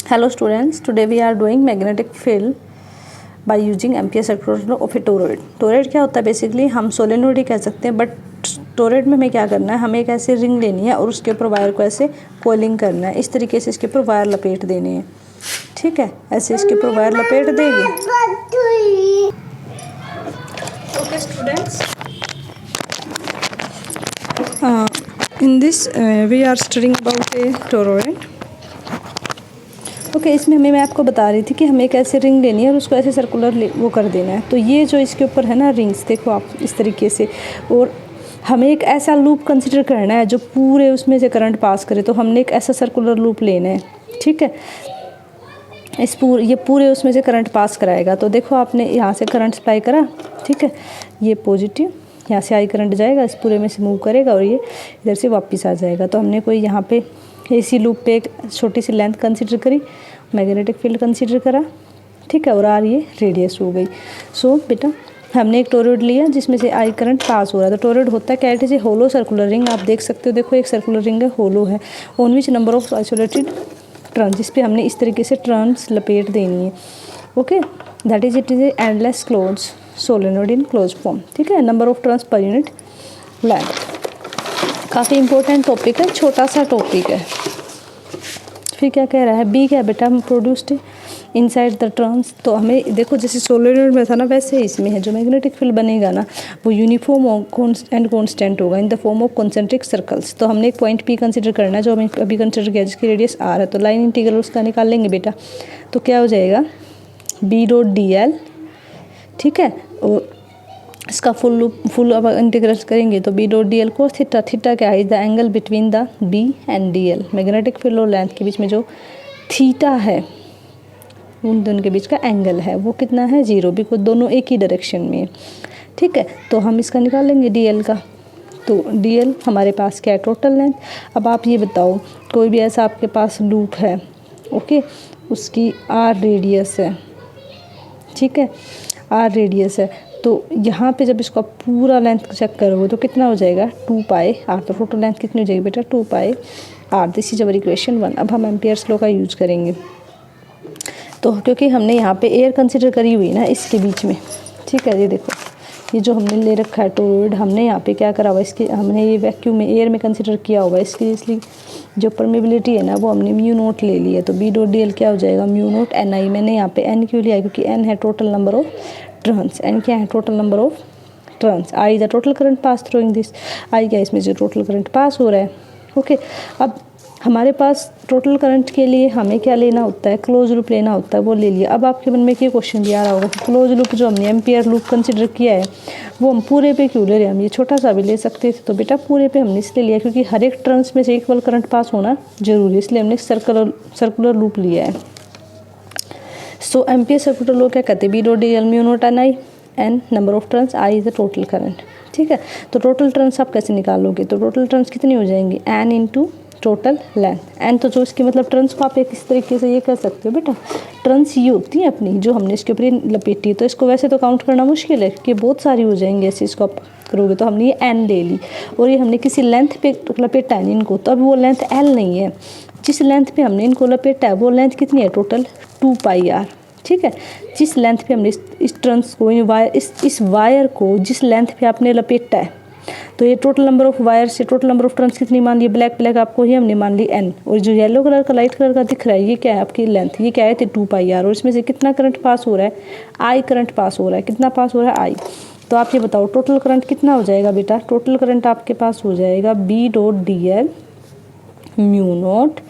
Hello students, today we are doing magnetic field by using Ampere's circular law of a toroid. Toroid क्या होता है? Basically हम solenoid ही कह सकते हैं, बट टोरॉइड में हमें क्या करना है, हमें एक ऐसी रिंग लेनी है और उसके ऊपर वायर को ऐसे कोइलिंग करना है। इस तरीके से इसके ऊपर वायर लपेट देने हैं, ठीक है। ऐसे इसके ऊपर वायर लपेट देंगे। Okay students, in this we are studying about a toroid. Okay, इसमें मैं आपको बता रही थी कि हमें एक ऐसे रिंग लेनी है और उसको ऐसे सर्कुलर वो कर देना है। तो ये जो इसके ऊपर है ना रिंग्स, देखो आप इस तरीके से, और हमें एक ऐसा लूप कंसिडर करना है जो पूरे उसमें से करंट पास करे। तो हमने एक ऐसा सर्कुलर लूप लेना है, ठीक है। ये पूरे उसमें से करंट पास कराएगा। तो देखो आपने यहाँ से करंट सप्लाई करा, ठीक है, ये पॉजिटिव, यहाँ से आई करंट जाएगा, इस पूरे में से मूव करेगा और ये इधर से वापस आ जाएगा। तो हमने कोई यहाँ पे इसी लूप पे एक छोटी सी लेंथ कंसीडर करी, मैग्नेटिक फील्ड कंसीडर करा, ठीक है, और आर ये रेडियस हो गई। सो बेटा हमने एक टोरॉइड लिया जिसमें से आई करंट पास हो रहा है। तो टोरॉइड होता है क्या? It is a hollow circular ring. आप देख सकते हो, देखो एक सर्कुलर रिंग है, होलो है, on which number of isolated turns, जिस पे हमने इस तरीके से टर्न्स लपेट देनी है। Okay, that is it is A endless close solenoid in close form, ठीक है। Number of turns per unit length, काफ़ी इंपॉर्टेंट टॉपिक है, छोटा सा टॉपिक है। फिर क्या कह रहा है? बी क्या बेटा? Produced inside the turns. तो हमें देखो जैसे सोलेनोइड में था ना, वैसे इसमें है जो मैग्नेटिक फील्ड बनेगा ना, वो यूनिफॉर्म एंड कॉन्स्टेंट होगा in the form of concentric circles. तो हमने एक पॉइंट पी कंसिडर करना है जो हमें अभी कंसिडर किया, जिसकी रेडियस आर है। तो लाइन इंटीग्रल उसका निकाल लेंगे बेटा। तो क्या हो जाएगा? बी डॉट डी एल, ठीक है, और इसका फुल अब इंटीग्रेट करेंगे तो B dot D L cos theta. Theta क्या है? The angle between the B and D L. Magnetic field और लेंथ के बीच में जो थीटा है, उन दोनों के बीच का एंगल है, वो कितना है? 0, बिकॉज दोनों एक ही डायरेक्शन में है, ठीक है। तो हम इसका निकाल लेंगे डी एल का। तो डी एल हमारे पास क्या है? Total length. अब आप ये बताओ, कोई भी ऐसा आपके पास लूप है, ओके, उसकी आर रेडियस है, ठीक है, आर रेडियस है। तो यहाँ पे जब इसका पूरा लेंथ चेक करोगे तो कितना हो जाएगा? 2 पाई आर। तो टोटल लेंथ कितनी हो जाएगी बेटा? 2 pi R. This is our equation 1। अब हम एम्पियर्स लॉ का यूज करेंगे। तो क्योंकि हमने यहाँ पे एयर कंसिडर करी हुई ना इसके बीच में, ठीक है, ये देखो ये जो हमने ले रखा है टोरॉइड, हमने यहाँ पे क्या करा हुआ, इसके हमने ये वैक्यूम में एयर में कंसिडर किया हुआ है। इसकी इसलिए जो परमेबिलिटी है ना, वो हमने म्यू नोट ले ली है। तो बी डॉट डी एल क्या हो जाएगा? Mu naught N I. मैंने यहाँ पे एन क्यों लिया? क्योंकि एन है total number of turns. N क्या है? Total number of turns. I the total current pass throughing this. I क्या? इसमें जो टोटल करंट पास हो रहा है, ओके। अब हमारे पास टोटल करंट के लिए हमें क्या लेना होता है? क्लोज लूप लेना होता है, वो ले लिया। अब आपके मन में क्या क्वेश्चन भी आ रहा होगा, क्लोज लूप जो हमने एम्पियर लूप कंसिडर किया है, वो हम पूरे पे क्यों ले रहे हैं? हम ये छोटा सा भी ले सकते थे। तो बेटा पूरे पे हमने इसलिए लिया क्योंकि हर एक टर्न्स में से इक्वल करंट पास होना जरूरी है, इसलिए हमने सर्कुलर लूप लिया है। सो एम्पियर सर्कुलर लॉ क्या कहते हैं? B dot D L mu naught N I, N number of turns, I is the total current, ठीक है। तो टोटल टर्न्स आप कैसे निकालोगे? तो टोटल टर्न्स कितनी हो जाएंगी? N into total length. N तो जो इसकी मतलब टर्न्स को आप एक इस तरीके से ये कर सकते हो बेटा, टर्न्स ये होती हैं अपनी जो हमने इसके ऊपर लपेटी है। तो इसको वैसे तो काउंट करना मुश्किल है कि बहुत सारी हो जाएंगी ऐसे इसको आप करोगे। तो हमने ये एन ले ली और ये हमने किसी लेंथ पे लपेटा है इनको। तो अब वो लेंथ एल नहीं है, जिस लेंथ पे हमने इनको लपेटा है वो लेंथ कितनी है? टोटल 2 पाई आर, ठीक है। जिस लेंथ पे हमने इस टर्न्स को इस वायर को जिस लेंथ पे आपने लपेटा है, तो ये टोटल नंबर ऑफ वायर से टोटल नंबर ऑफ टर्न्स कितनी मान ली? ब्लैक आपको ही हमने मान ली एन। और जो येलो कलर का लाइट कलर का दिख रहा है, ये क्या है? आपकी लेंथ। ये क्या है? 2 पाई आर। और इसमें से कितना करंट पास हो रहा है? आई करंट पास हो रहा है। कितना पास हो रहा है? आई। तो आप ये बताओ टोटल करंट कितना हो जाएगा बेटा? टोटल करंट आपके पास हो जाएगा B dot D L mu naught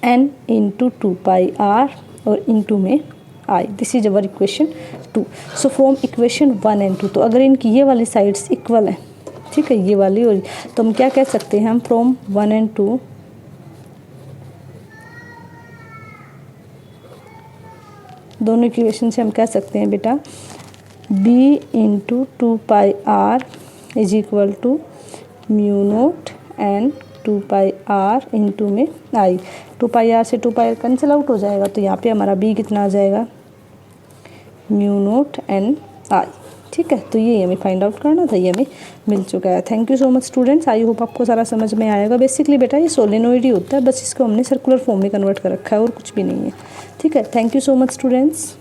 N into 2 pi R और इंटू में I. This is our equation 2। So from equation 1 and 2, तो अगर इनकी ये वाली साइड्स इक्वल है, ठीक है, ये वाली, और तो हम क्या कह सकते हैं? हम फ्रॉम 1 एंड 2 दोनों इक्वेशन से हम कह सकते हैं बेटा B into 2 pi R is equal to mu naught N 2 pi R into में आई। 2 पाई आर से 2 पाई आर कैंसिल आउट हो जाएगा। तो यहाँ पे हमारा बी कितना आ जाएगा? म्यू नोट एन आई, ठीक है, तो ये हमें फाइंड आउट करना था, ये हमें मिल चुका है। Thank you so much students, I hope आपको सारा समझ में आएगा। बेसिकली बेटा ये सोलेनोइड ही होता है, बस इसको हमने सर्कुलर फॉर्म में कन्वर्ट कर रखा है और कुछ भी नहीं है। ठीक है, thank you so much students.